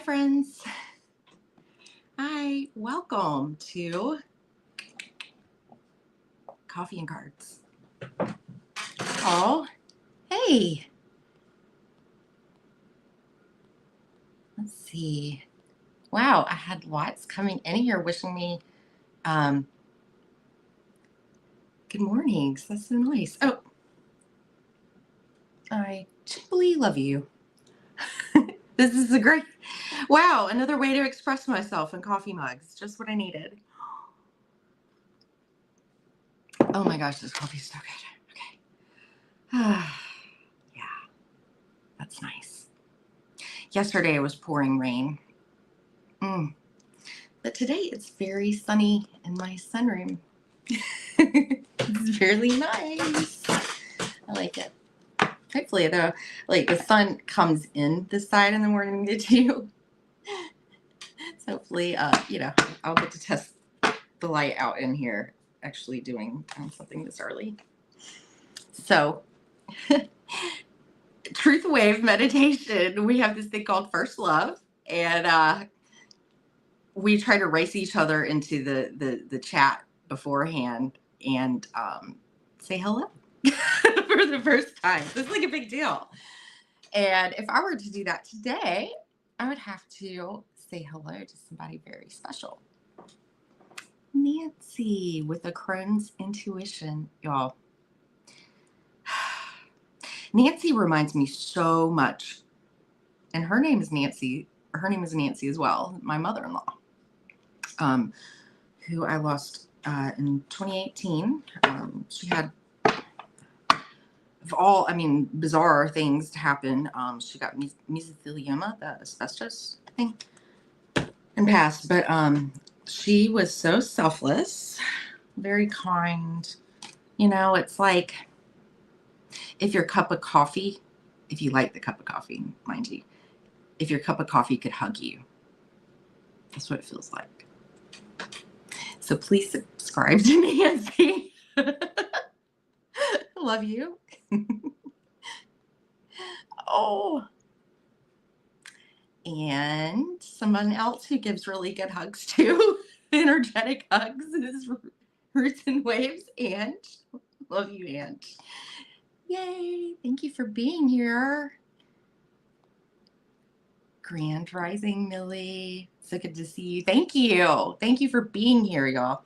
friends. Hi, welcome to Coffee and Cards. Oh, hey. Let's see. Wow, I had lots coming in here wishing me good mornings. That's so nice. Oh, I truly love you. This is a great, wow, another way to express myself in coffee mugs. Just what I needed. Oh my gosh, this coffee is so good. Okay. Yeah, that's nice. Yesterday it was pouring rain. But today it's very sunny in my sunroom. It's really nice. I like it. Hopefully though, like the sun comes in this side in the morning too. So hopefully, I'll get to test the light out in here actually doing something this early. So truth wave meditation, we have this thing called first love, and we try to race each other into the chat beforehand and say hello for the first time. So it's like a big deal. And if I were to do that today, I would have to say hello to somebody very special. Nancy with a Crohn's intuition, y'all. Nancy reminds me so much, and her name is Nancy. Her name is Nancy as well, my mother-in-law, who I lost in 2018. She had bizarre things to happen. She got mesothelioma, the asbestos thing, and passed. But she was so selfless, very kind. You know, it's like if your cup of coffee, if you like the cup of coffee, mind you, if your cup of coffee could hug you, that's what it feels like. So please subscribe to Nancy. Love you. Oh. And someone else who gives really good hugs too, energetic hugs, is Roots and Waves. And love you, Aunt. Yay. Thank you for being here. Grand Rising, Millie. So good to see you. Thank you. Thank you for being here, y'all.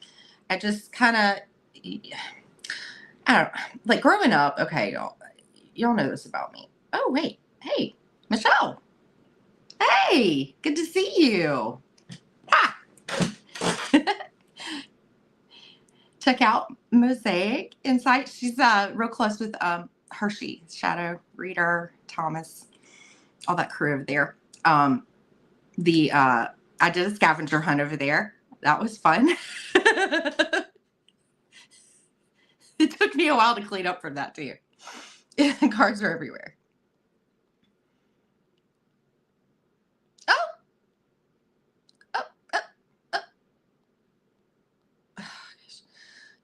I just kind of, I don't know, like growing up, okay, y'all know this about me. Oh, wait. Hey, Michelle. Hey, good to see you. Ah. Check out Mosaic Insight. She's real close with Hershey, Shadow Reader, Thomas, all that crew over there. I did a scavenger hunt over there. That was fun. It took me a while to clean up from that too. Cards are everywhere.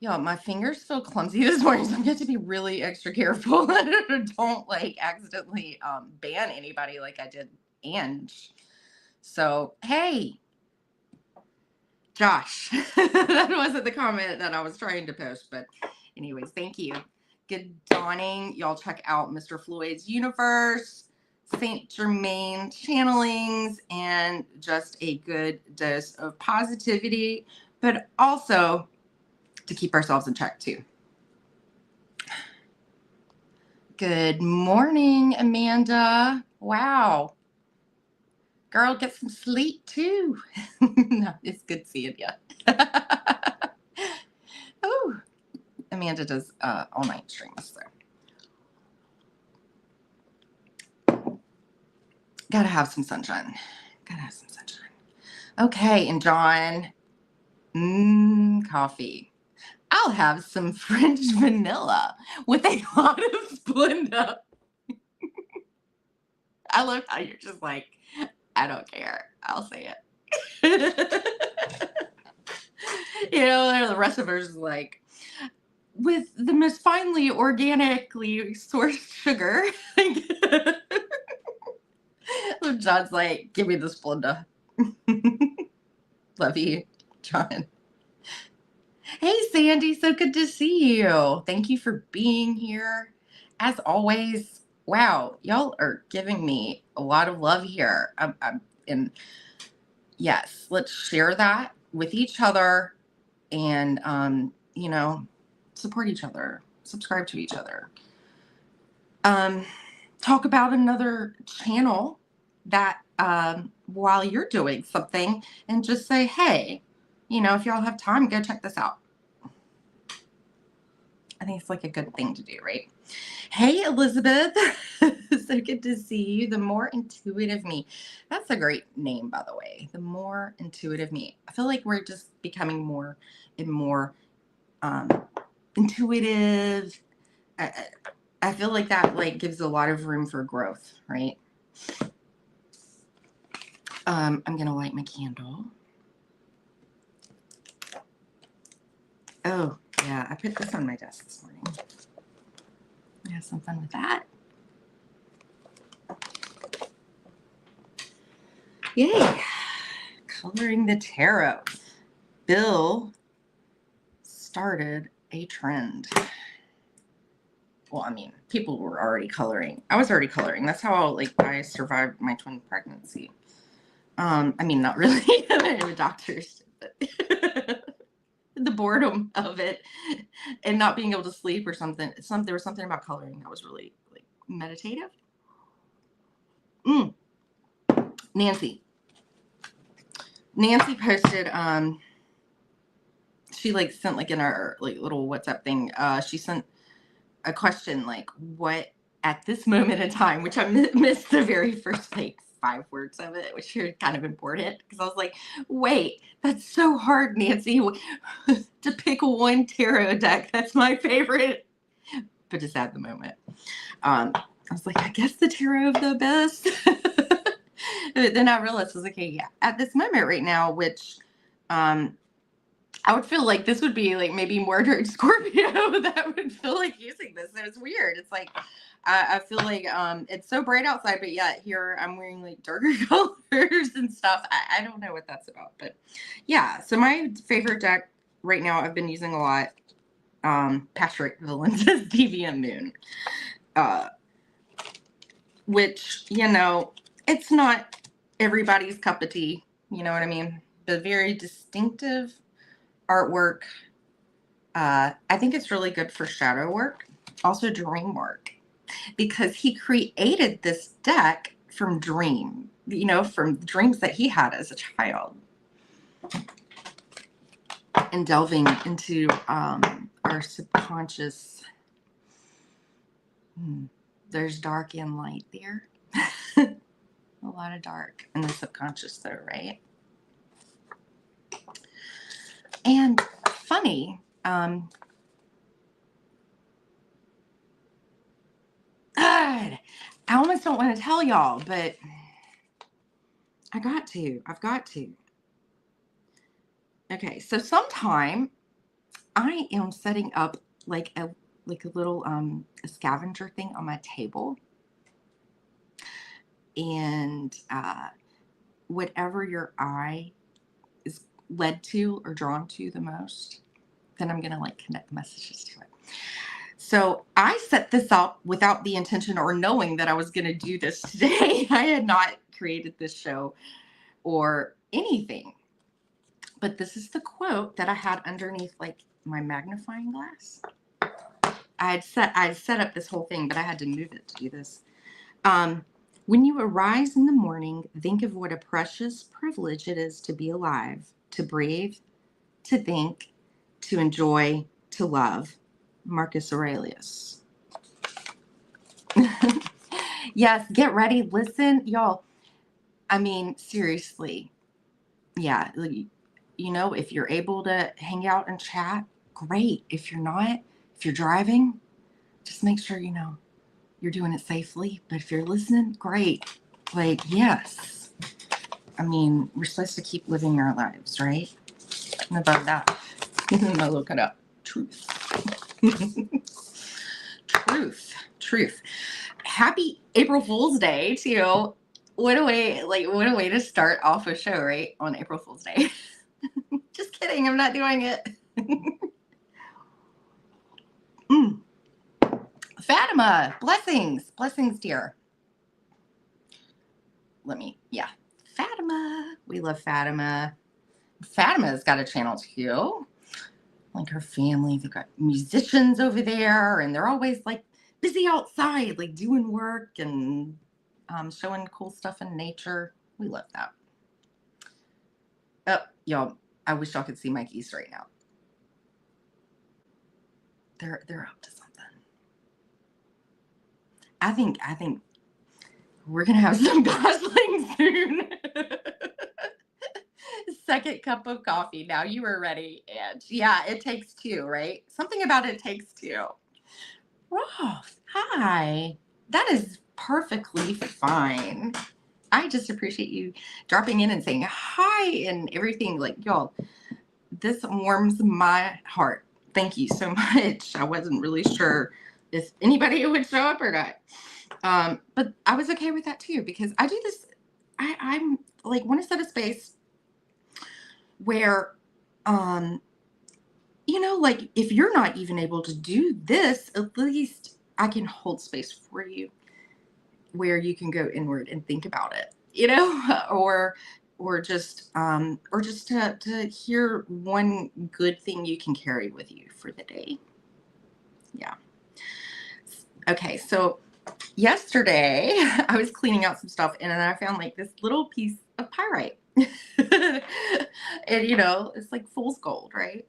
Y'all, my fingers feel clumsy this morning, so I'm going to be really extra careful. Don't like accidentally ban anybody like I did Ange. So, hey, Josh. That wasn't the comment that I was trying to post, but anyways, thank you. Good dawning. Y'all check out Mr. Floyd's Universe, Saint Germain channelings, and just a good dose of positivity, but also to keep ourselves in check too. Good morning, Amanda. Wow. Girl, get some sleep too. No, it's good seeing you. Oh, Amanda does all night streams, so gotta have some sunshine. Okay, and John, coffee. I'll have some French vanilla with a lot of Splenda. I love how you're just like, I don't care. I'll say it. The rest of us is like, with the most finely organically sourced sugar. John's like, give me the Splenda. Love you, John. Hey, Sandy, so good to see you. Thank you for being here. As always, wow, y'all are giving me a lot of love here. And yes, let's share that with each other and, support each other, subscribe to each other. Talk about another channel that while you're doing something and just say, hey, if y'all have time, go check this out. I think it's like a good thing to do, right? Hey, Elizabeth. So good to see you. The More Intuitive Me. That's a great name, by the way. The More Intuitive Me. I feel like we're just becoming more and more intuitive. I feel like that gives a lot of room for growth, right? I'm going to light my candle. Oh, yeah. I put this on my desk this morning. I have some fun with that. Yay. Coloring the tarot. Bill started a trend. Well, I mean, people were already coloring. I was already coloring. That's how I survived my twin pregnancy. I mean, not really. I'm a doctor, but the boredom of it and not being able to sleep or something. There was something about coloring that was really meditative. Nancy posted. She sent in our little WhatsApp thing. She sent a question what at this moment in time, which I missed the very first 5 words of it, which are kind of important because I was like, wait, that's so hard, Nancy, to pick one tarot deck. That's my favorite, but just at the moment. I was like, I guess the tarot of the best. But then I realized I was like, okay, yeah, at this moment right now, which I would feel like this would be maybe more during Scorpio that would feel like using this. So it's weird. It's I feel like it's so bright outside, but yet here I'm wearing darker colors and stuff. I don't know what that's about, but yeah. So my favorite deck right now I've been using a lot, Patrick Valence's Deviant Moon, which it's not everybody's cup of tea. You know what I mean? But very distinctive artwork. I think it's really good for shadow work, also dream work, because he created this deck from from dreams that he had as a child, and delving into our subconscious. There's dark and light there. A lot of dark in the subconscious though, right? And funny, God, I almost don't want to tell y'all, but I've got to. Okay, so sometime I am setting up a little a scavenger thing on my table, and whatever your eye is led to or drawn to the most, then I'm gonna connect messages to it. So I set this up without the intention or knowing that I was gonna do this today. I had not created this show or anything, but this is the quote that I had underneath my magnifying glass. I had set up this whole thing, but I had to move it to do this. When you arise in the morning, think of what a precious privilege it is to be alive, to breathe, to think, to enjoy, to love. Marcus Aurelius. Yes, get ready. Listen, y'all. I mean, seriously. Yeah. If you're able to hang out and chat, great. If you're not, if you're driving, just make sure you're doing it safely. But if you're listening, great. Yes. I mean, we're supposed to keep living our lives, right? And above that, I'm looking up truth. Truth. Happy April Fool's Day to what a way to start off a show, right? On April Fool's Day. Just kidding, I'm not doing it. Fatima, blessings, dear. Fatima. We love Fatima. Fatima's got a channel too. Like her family, they've got musicians over there, and they're always like busy outside, like doing work and showing cool stuff in nature. We love that. Oh, y'all, I wish y'all could see my geese right now. They're up to something. I think we're gonna have some goslings soon. Second cup of coffee. Now you are ready. And yeah, it takes two, right? Something about it takes two. Rolf, hi. That is perfectly fine. I just appreciate you dropping in and saying hi and everything. Like, y'all, this warms my heart. Thank you so much. I wasn't really sure if anybody would show up or not. But I was okay with that too, because I do this. I'm like, want to set a space where, like if you're not even able to do this, at least I can hold space for you where you can go inward and think about it, or just to hear one good thing you can carry with you for the day. Yeah. Okay. So yesterday I was cleaning out some stuff and then I found like this little piece of pyrite. And it's like fool's gold, right?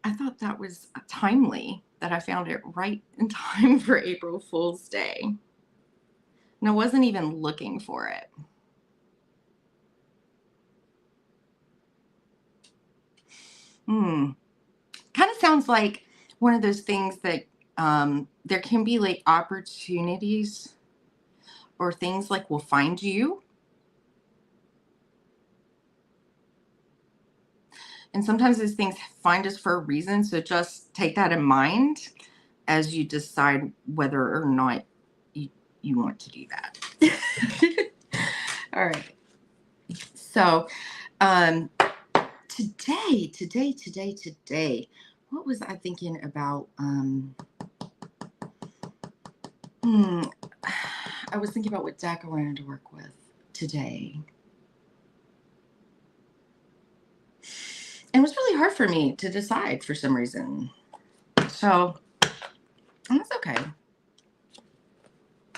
I thought that was timely that I found it right in time for April Fool's Day. And I wasn't even looking for it. Kind of sounds like one of those things that there can be like opportunities or things like will find you. And sometimes these things find us for a reason. So just take that in mind as you decide whether or not you want to do that. All right. So today, what was I thinking about? I was thinking about what deck I wanted to work with today. And it was really hard for me to decide for some reason. So that's okay.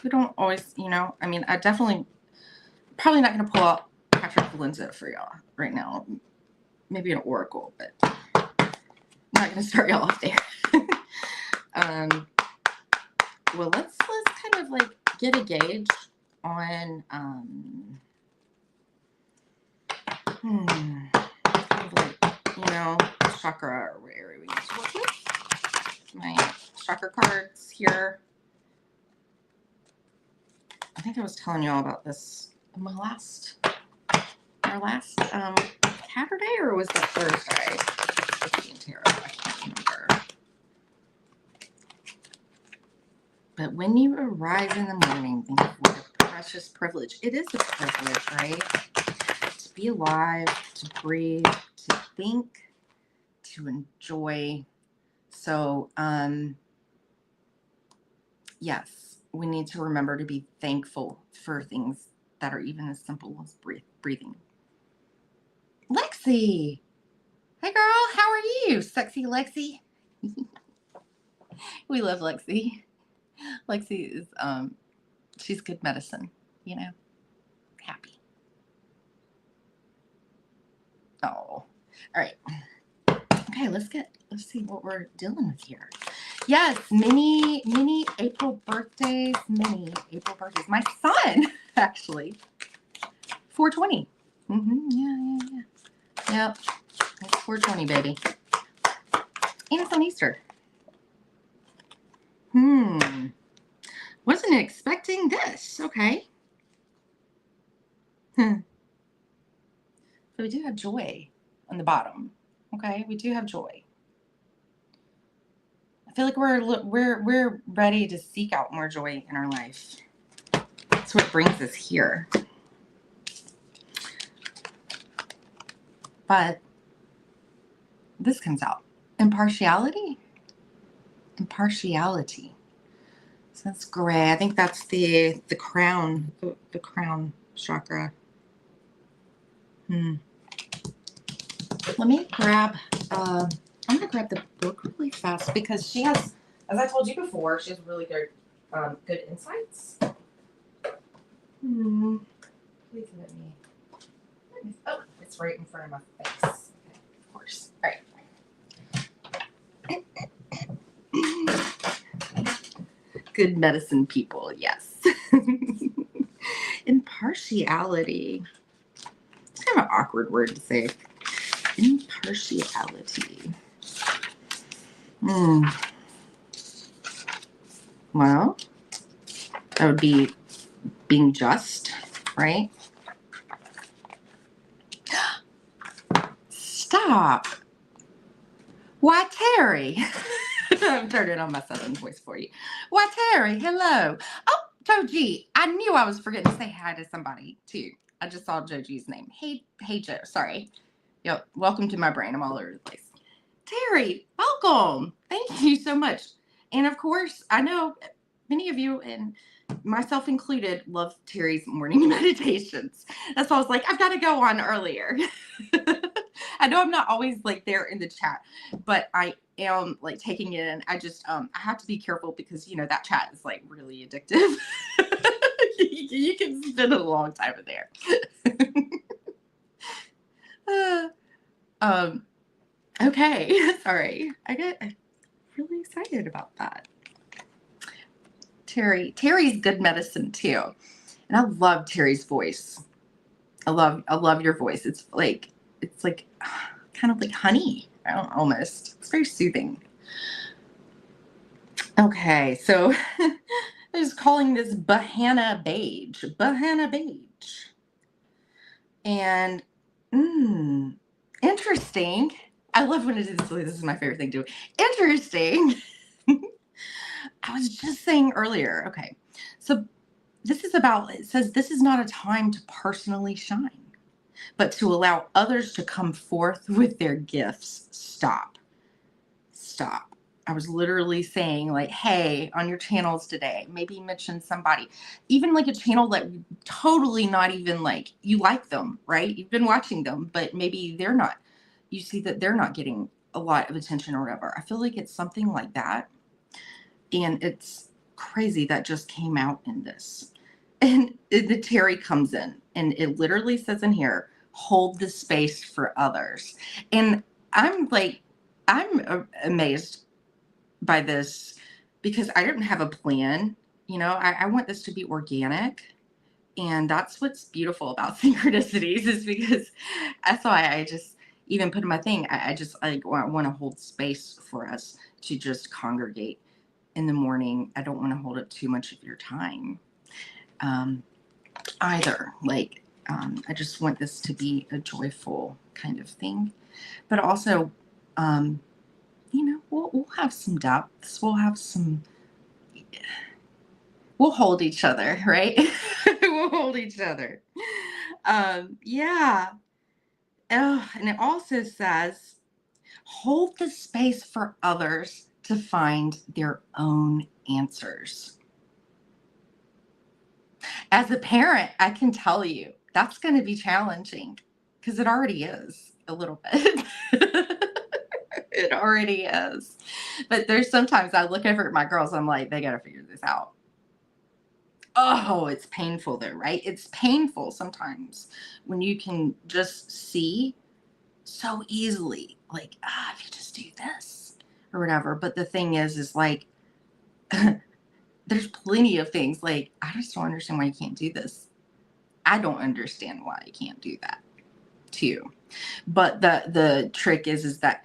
We don't always, I definitely probably not going to pull out Patrick Valenza for y'all right now. Maybe an oracle, but I'm not going to start y'all off there. Well, let's kind of like get a gauge on kind of like, chakra or whatever we need to work with. My chakra cards here. I think I was telling y'all about this in our last Saturday, or was that Thursday? I can't remember. But when you arise in the morning, think of what a precious privilege. It is a privilege, right? To be alive, to breathe, to think, to enjoy. So, yes, we need to remember to be thankful for things that are even as simple as breathing. Lexi! Hey girl, how are you? Sexy Lexi. We love Lexi. Lexi is, she's good medicine, happy. Oh, all right. Okay, let's see what we're dealing with here. Yes, mini April birthdays, My son, actually, 420. Yeah. Yep, it's 420, baby. And it's on Easter. Wasn't expecting this. Okay. So we do have joy on the bottom. Okay, we do have joy. I feel like we're ready to seek out more joy in our life. that's what brings us here. But this comes out. Impartiality. Impartiality. So that's gray. I think that's the crown, the crown chakra. Let me grab, I'm going to grab the book really fast because she has, as I told you before, she has really good, good insights. Please let me, oh, it's right in front of my face. Okay, of course. All right. Good medicine people, yes. Impartiality. It's kind of an awkward word to say. Impartiality. Well, that would be being just, right? Stop. Why, Terry? I'm turning on my southern voice for you. Why, Terry, hello. Oh, Joji, I knew I was forgetting to say hi to somebody, too. I just saw Joji's name. Hey, Joe, sorry. Yep, welcome to my brain. I'm all over the place. Terry, welcome. Thank you so much. And, of course, I know many of you, and myself included, love Terry's morning meditations. That's why I was like, I've got to go on earlier. I know I'm not always like there in the chat, but I am like taking it in. I just I have to be careful because you know that chat is like really addictive. You can spend a long time in there. Okay, sorry. I get really excited about that. Terry's good medicine too, and I love Terry's voice. I love your voice. It's like kind of like honey, almost. It's very soothing. Okay, so I was calling this Bahana Beige. Bahana Beige. And, interesting. I love when it is, this is my favorite thing to do. Interesting. I was just saying earlier, okay, so this is about, it says this is not a time to personally shine, but to allow others to come forth with their gifts. Stop. I was literally saying like, hey, on your channels today, maybe mention somebody, even like a channel that totally not even like, you like them, right? You've been watching them, but maybe they're not, you see that they're not getting a lot of attention or whatever. I feel like it's something like that. And it's crazy that just came out in this. And the Terry comes in and it literally says in here, hold the space for others. And I'm amazed by this because I didn't have a plan. You know, I want this to be organic. And that's what's beautiful about synchronicities is because that's why I just even put in my thing. I want to hold space for us to just congregate in the morning. I don't want to hold up too much of your time either. Like, I just want this to be a joyful kind of thing. But also, you know, we'll have some depths. We'll hold each other, right? We'll hold each other. Yeah. Oh, and it also says, hold the space for others to find their own answers. As a parent, I can tell you that's going to be challenging because it already is a little bit. It already is. But there's sometimes I look over at my girls, I'm like, they got to figure this out. Oh, it's painful though, right? It's painful sometimes when you can just see so easily, like, if you just do this or whatever. But the thing is like, there's plenty of things like, I just don't understand why you can't do this. I don't understand why you can't do that too. But the trick is that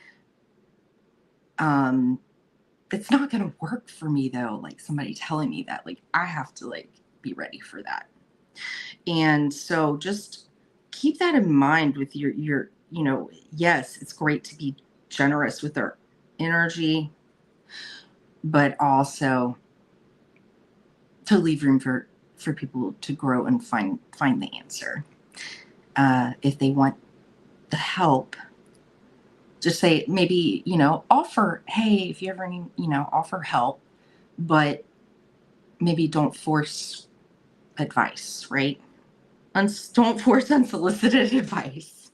it's not going to work for me though. Like somebody telling me that, like, I have to like be ready for that. And so just keep that in mind with your, you know, yes, it's great to be generous with our energy, but also to leave room for for people to grow and find the answer. If they want the help, just say, maybe, offer, hey, if you ever need, offer help, but maybe don't force advice, right? Don't force unsolicited advice.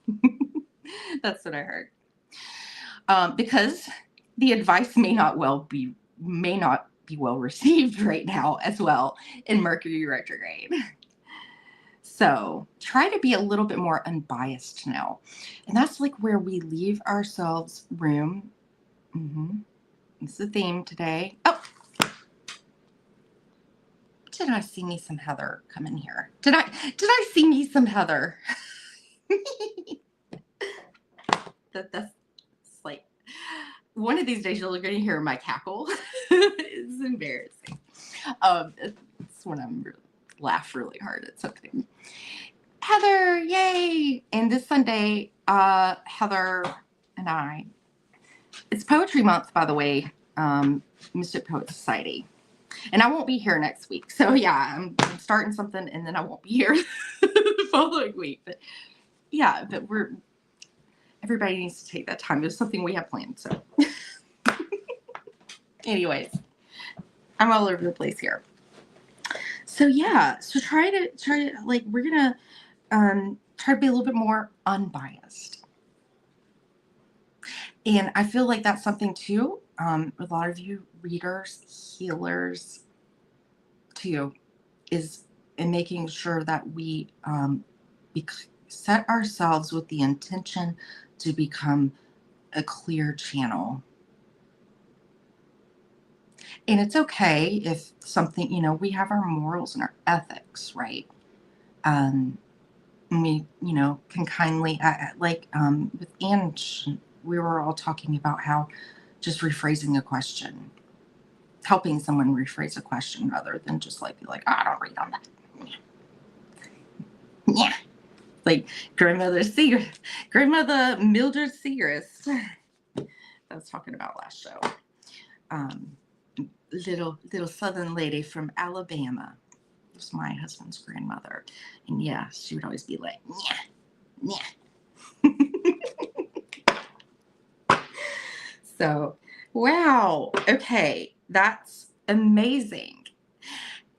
That's what I heard. Because the advice may not be well received right now as well in Mercury retrograde. So try to be a little bit more unbiased now. And that's like where we leave ourselves room. It's the theme today. Oh, did I see me some Heather come in here? Did I see me some Heather? That's like, one of these days you're going to hear my cackle. It's embarrassing. It's when I'm laugh really hard at something. Heather, yay! And this Sunday, Heather and I, it's Poetry Month, by the way, Mystic Poet Society. And I won't be here next week. So yeah, I'm starting something and then I won't be here the following week. But yeah, but everybody needs to take that time. There's something we have planned. So anyways, I'm all over the place here. So yeah, so try to like, we're gonna try to be a little bit more unbiased. And I feel like that's something too, a lot of you readers, healers too, is in making sure that we set ourselves with the intention to become a clear channel. And it's okay if something, we have our morals and our ethics, right? And we, can kindly, with Anne, we were all talking about how just rephrasing a question, helping someone rephrase a question rather than just be like, oh, I don't read on that. Yeah. Like grandmother Mildred Segrist I was talking about last show. Little Southern lady from Alabama. It was my husband's grandmother. And yeah, she would always be like, yeah. So, wow. Okay. That's amazing.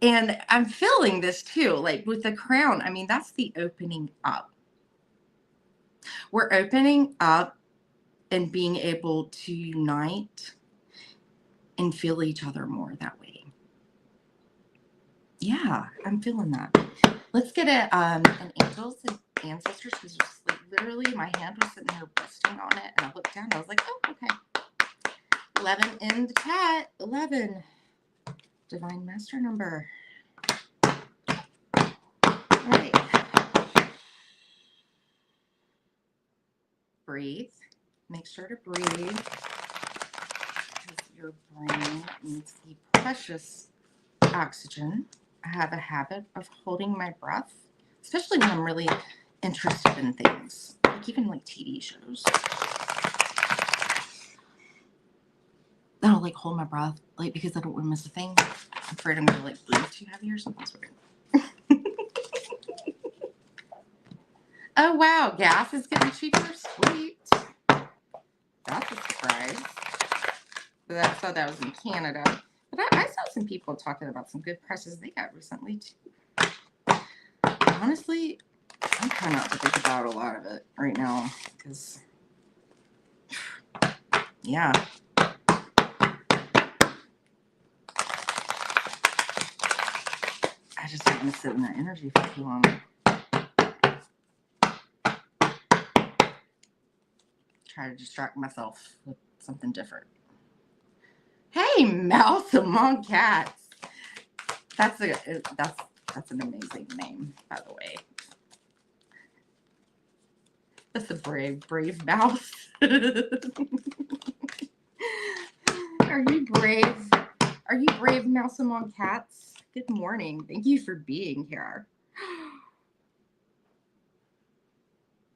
And I'm feeling this too, like with the crown. I mean, that's the opening up. We're opening up and being able to unite and feel each other more that way. Yeah, I'm feeling that. Let's get an angels and ancestors, because just like literally my hand was sitting here resting on it, and I looked down and I was like, oh, okay. 11 in the chat. 11. Divine master number. All right. Breathe. Make sure to breathe, because your brain needs the precious oxygen. I have a habit of holding my breath, especially when I'm really interested in things, like even like TV shows. I'll like hold my breath, like, because I don't want to miss a thing. I'm afraid I'm gonna like breathe too heavy or something. Oh wow, gas is getting cheaper. Sweet. That's a surprise. But I thought that was in Canada. But I saw some people talking about some good prices they got recently too. Honestly, I'm trying not to think about a lot of it right now, because yeah. I just don't want to sit in that energy for too long. Try to distract myself with something different. Hey, Mouse Among Cats. That's an amazing name, by the way. That's a brave mouse. Are you brave? Are you brave, Mouse Among Cats? Good morning. Thank you for being here.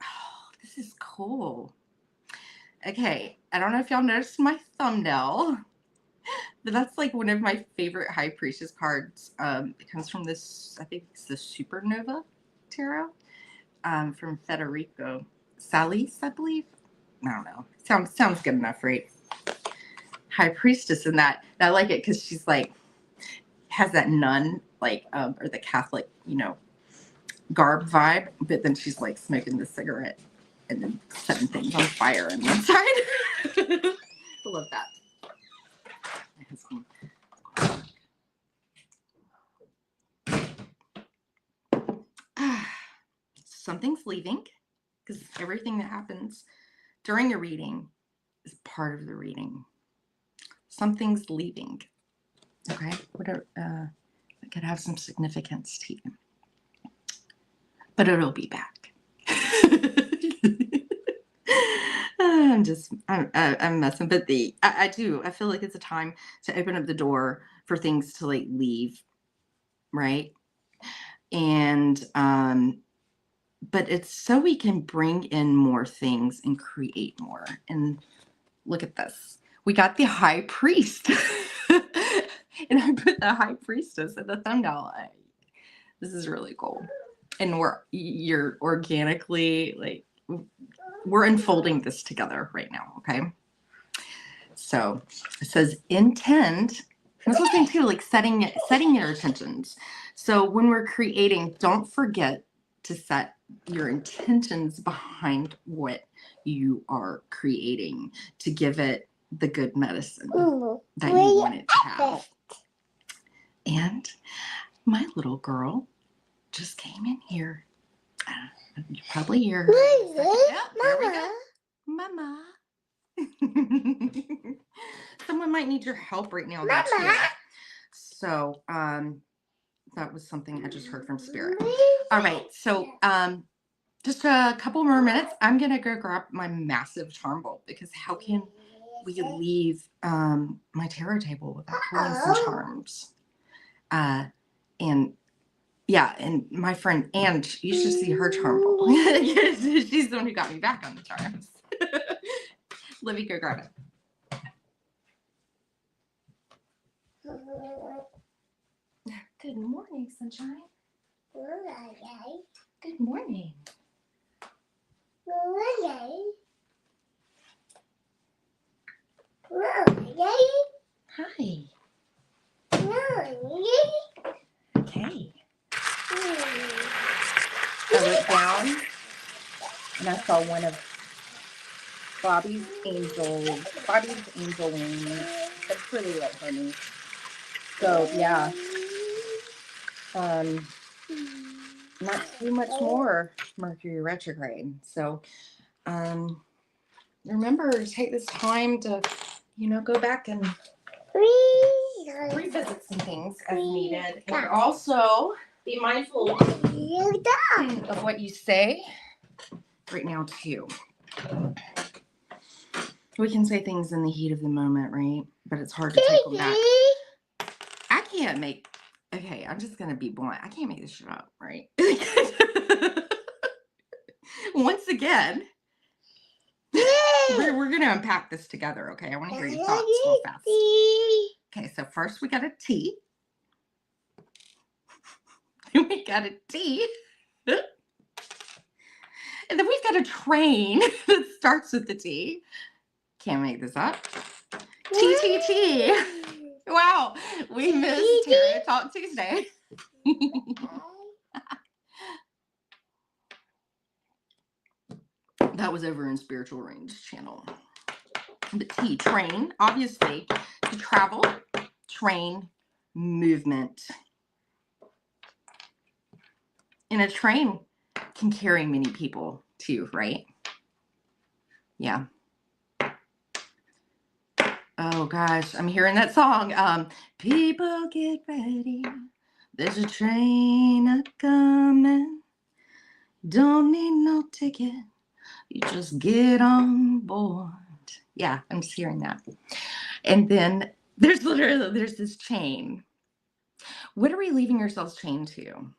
Oh, this is cool. Okay, I don't know if y'all noticed my thumbnail, But that's like one of my favorite High Priestess cards. It comes from this, I think it's the Supernova Tarot, from Federico Salis, I believe. I don't know. Sounds good enough, right? High Priestess, and that I like it because she's like has that nun like or the Catholic, garb vibe, but then she's like smoking the cigarette and then setting things on fire on one side. I love that. My husband. Something's leaving, because everything that happens during a reading is part of the reading. Something's leaving. Okay, whatever. It could have some significance to you, but it'll be back. I'm messing, but I feel like it's a time to open up the door for things to like leave, right? And but it's so we can bring in more things and create more. And look at this, we got the High Priest. And I put the High Priestess in the thumbnail. This is really cool. And you're organically like, we're unfolding this together right now, okay? So it says intend. This is thing too, like setting your intentions. So when we're creating, don't forget to set your intentions behind what you are creating to give it the good medicine that you want it to have. And my little girl just came in here. You probably hear her. Yeah, there we go. Mama. Someone might need your help right now. That's too. So that was something I just heard from Spirit. All right, so just a couple more minutes. I'm gonna go grab my massive charm bowl, because how can we leave my tarot table without pulling some charms? And yeah, and my friend Anne, you should see her charm bowl. She's the one who got me back on the charms. Let me go grab it. Good morning, sunshine. Good morning. Hi. Okay. I went down and I saw one of Bobby's angel wings. That's pretty little honey. So yeah. Not too much more Mercury retrograde. So remember to take this time to, go back and revisit some things as needed. And also be mindful of what you say right now too. We can say things in the heat of the moment, right? But it's hard to take them back. I can't make, okay, I'm just going to be blunt. I can't make this shit up, right? Once again, we're going to unpack this together, okay? I want to hear your thoughts real fast. Okay, so first we got a T. Then we got a T. And then we've got a train that starts with the T. Can't make this up. T. Wow, we missed Tarot Talk Tuesday. That was over in Spiritual Range channel. The T, train, obviously, to travel, train, movement. And a train can carry many people too, right? Yeah. Oh gosh, I'm hearing that song. People get ready. There's a train a-coming. Don't need no ticket. You just get on board. Yeah, I'm just hearing that. And then there's this chain. What are we leaving ourselves chained to?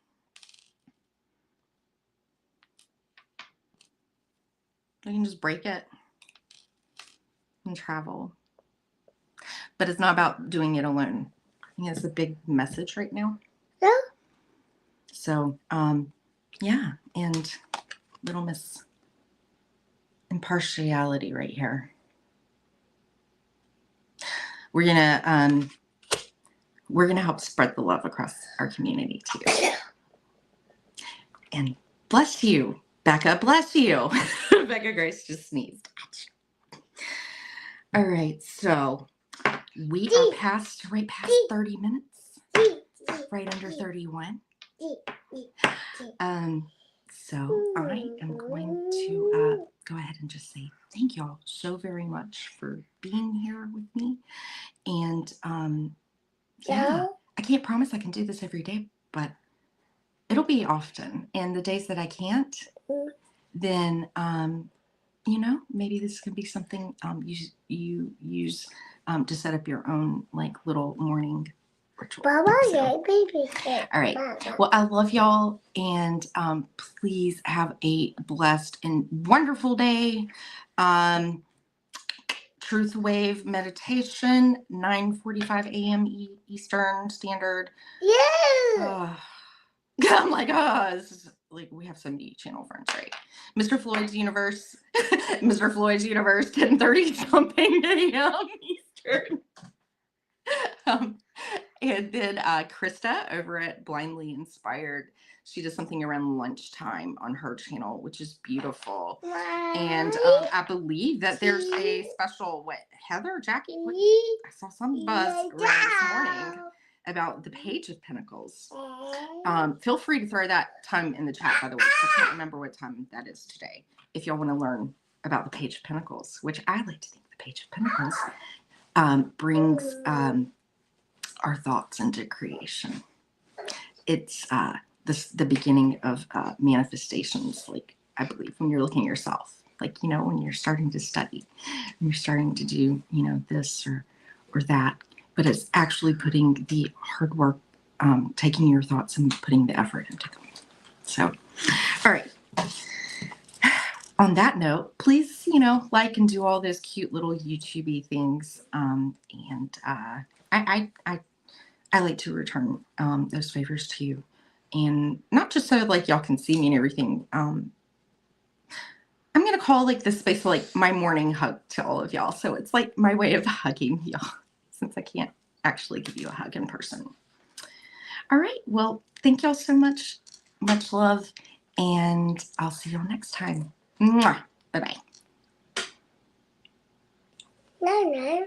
We can just break it and travel. but it's not about doing it alone. I think that's a big message right now. Yeah. So, yeah, and little Miss Impartiality right here. We're gonna help spread the love across our community too. And bless you, Becca. Bless you. Becca Grace just sneezed. All right, so we are right past 30 minutes, right under 31. So I am going to go ahead and just say thank y'all so very much for being here with me. And yeah, I can't promise I can do this every day, but it'll be often. And the days that I can't, then you know, maybe this can be something you use to set up your own like little morning ritual. So, all right. Well, I love y'all, and please have a blessed and wonderful day. Truth Wave meditation, 9:45 a.m. Eastern Standard. Yeah. I'm like, this is like we have some new channel friends, right? Mr. Floyd's Universe, Mr. Floyd's Universe, 10:30 something a.m. Eastern. And then Krista over at Blindly Inspired, she does something around lunchtime on her channel, which is beautiful. And I believe that there's a special, Heather, Jackie? I saw some buzz around this morning about the Page of Pentacles. Feel free to throw that time in the chat, by the way, because I can't remember what time that is today. If y'all want to learn about the Page of Pentacles, which I like to think the Page of Pentacles brings our thoughts into creation. It's the beginning of manifestations, like I believe when you're looking at yourself, like, you know, when you're starting to study, when you're starting to do, you know, this or that, but it's actually putting the hard work, taking your thoughts and putting the effort into them. So, all right. On that note, please, you know, like and do all those cute little YouTube-y things. And I like to return those favors to you, and not just so like y'all can see me and everything. I'm gonna call like this space like my morning hug to all of y'all. So it's like my way of hugging y'all, since I can't actually give you a hug in person. All right, well, thank y'all so much. Much love, and I'll see y'all next time. Mwah. Bye-bye. No.